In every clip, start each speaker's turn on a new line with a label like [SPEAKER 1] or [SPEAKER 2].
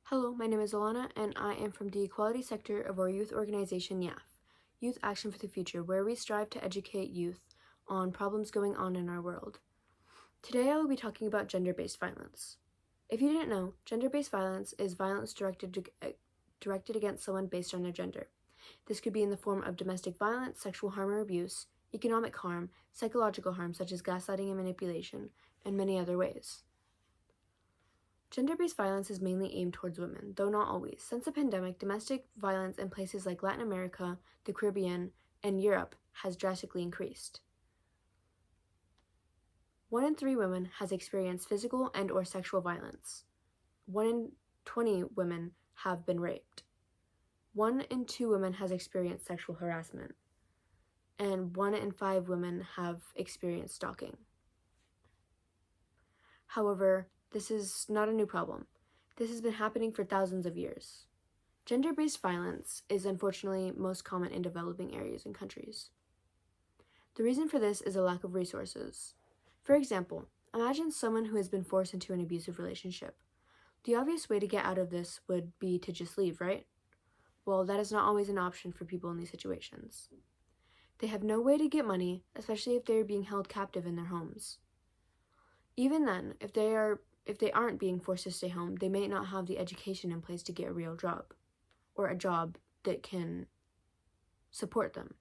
[SPEAKER 1] Hello, my name is Alana, and I am from the Equality Sector of our youth organization, YAF, Youth Action for the Future, where we strive to educate youth on problems going on in our world. Today I will be talking about gender-based violence. If you didn't know, gender-based violence is violence directed against someone based on their gender. This could be in the form of domestic violence, sexual harm or abuse, economic harm, psychological harm such as gaslighting and manipulation, and many other ways. Gender-based violence is mainly aimed towards women, though not always. Since the pandemic, domestic violence in places like Latin America, the Caribbean, and Europe has drastically increased. 1 in 3 women has experienced physical and or sexual violence. 1 in 20 women have been raped. 1 in 2 women has experienced sexual harassment. And 1 in 5 women have experienced stalking. However, this is not a new problem. This has been happening for thousands of years. Gender-based violence is unfortunately most common in developing areas and countries. The reason for this is a lack of resources. For example, imagine someone who has been forced into an abusive relationship. The obvious way to get out of this would be to just leave, right? Well, that is not always an option for people in these situations. They have no way to get money, especially if they are being held captive in their homes. Even then, if they aren't being forced to stay home, they may not have the education in place to get a real job, or a job that can support them.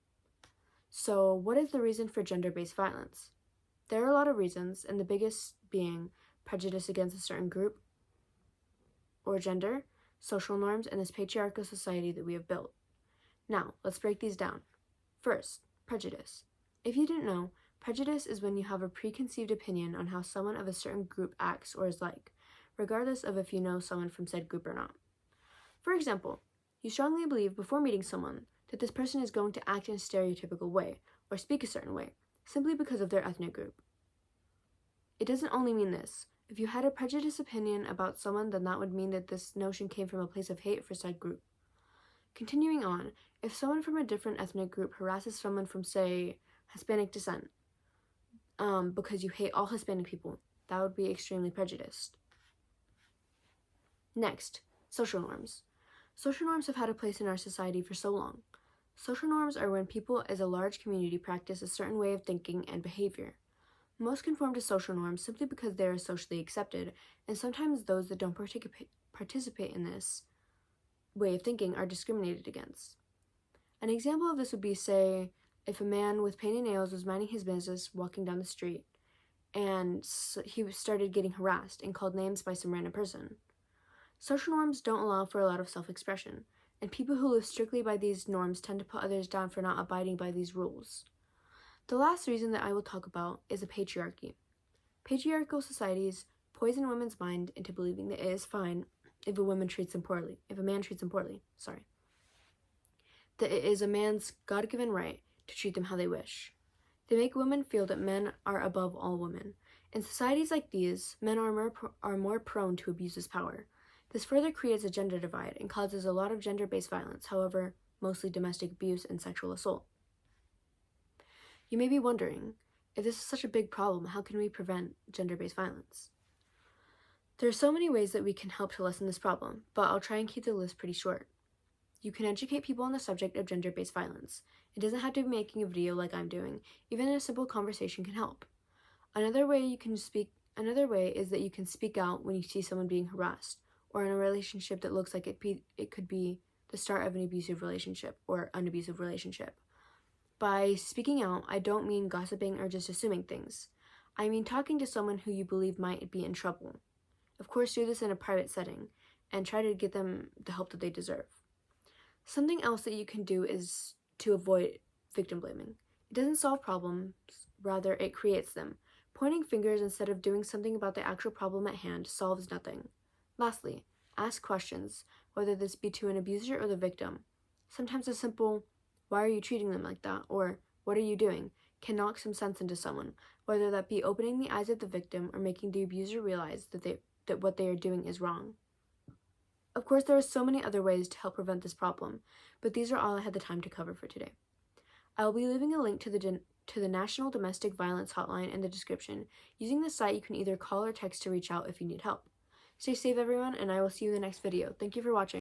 [SPEAKER 1] So, what is the reason for gender-based violence? There are a lot of reasons, and the biggest being prejudice against a certain group or gender, social norms, and this patriarchal society that we have built. Now, let's break these down. First, prejudice. If you didn't know, prejudice is when you have a preconceived opinion on how someone of a certain group acts or is like, regardless of if you know someone from said group or not. For example, you strongly believe before meeting someone that this person is going to act in a stereotypical way or speak a certain way, simply because of their ethnic group. It doesn't only mean this. If you had a prejudiced opinion about someone, then that would mean that this notion came from a place of hate for said group. Continuing on, if someone from a different ethnic group harasses someone from, say, Hispanic descent, because you hate all Hispanic people, that would be extremely prejudiced. Next, social norms. Social norms have had a place in our society for so long. Social norms are when people as a large community practice a certain way of thinking and behavior. Most conform to social norms simply because they are socially accepted, and sometimes those that don't participate in this way of thinking are discriminated against. An example of this would be, say, if a man with painted nails was minding his business walking down the street, and he started getting harassed and called names by some random person. Social norms don't allow for a lot of self-expression, and people who live strictly by these norms tend to put others down for not abiding by these rules. The last reason that I will talk about is the patriarchy. Patriarchal societies poison women's mind into believing that it is fine if a man treats them poorly. That it is a man's God-given right to treat them how they wish. They make women feel that men are above all women. In societies like these, men are more prone to abuse this power. This further creates a gender divide and causes a lot of gender-based violence, however, mostly domestic abuse and sexual assault. You may be wondering, if this is such a big problem, how can we prevent gender-based violence? There are so many ways that we can help to lessen this problem, but I'll try and keep the list pretty short. You can educate people on the subject of gender-based violence. It doesn't have to be making a video like I'm doing. Even a simple conversation can help. Another way is that you can speak out when you see someone being harassed, or in a relationship that looks like it could be the start of an abusive relationship or an abusive relationship. By speaking out, I don't mean gossiping or just assuming things. I mean talking to someone who you believe might be in trouble. Of course, do this in a private setting, and try to get them the help that they deserve. Something else that you can do is to avoid victim blaming. It doesn't solve problems, rather it creates them. Pointing fingers instead of doing something about the actual problem at hand solves nothing. Lastly, ask questions, whether this be to an abuser or the victim. Sometimes a simple, "Why are you treating them like that?" or "What are you doing?" can knock some sense into someone, whether that be opening the eyes of the victim or making the abuser realize that what they are doing is wrong. Of course, there are so many other ways to help prevent this problem, but these are all I had the time to cover for today. I will be leaving a link to the National Domestic Violence Hotline in the description. Using this site, you can either call or text to reach out if you need help. Stay safe, everyone, and I will see you in the next video. Thank you for watching.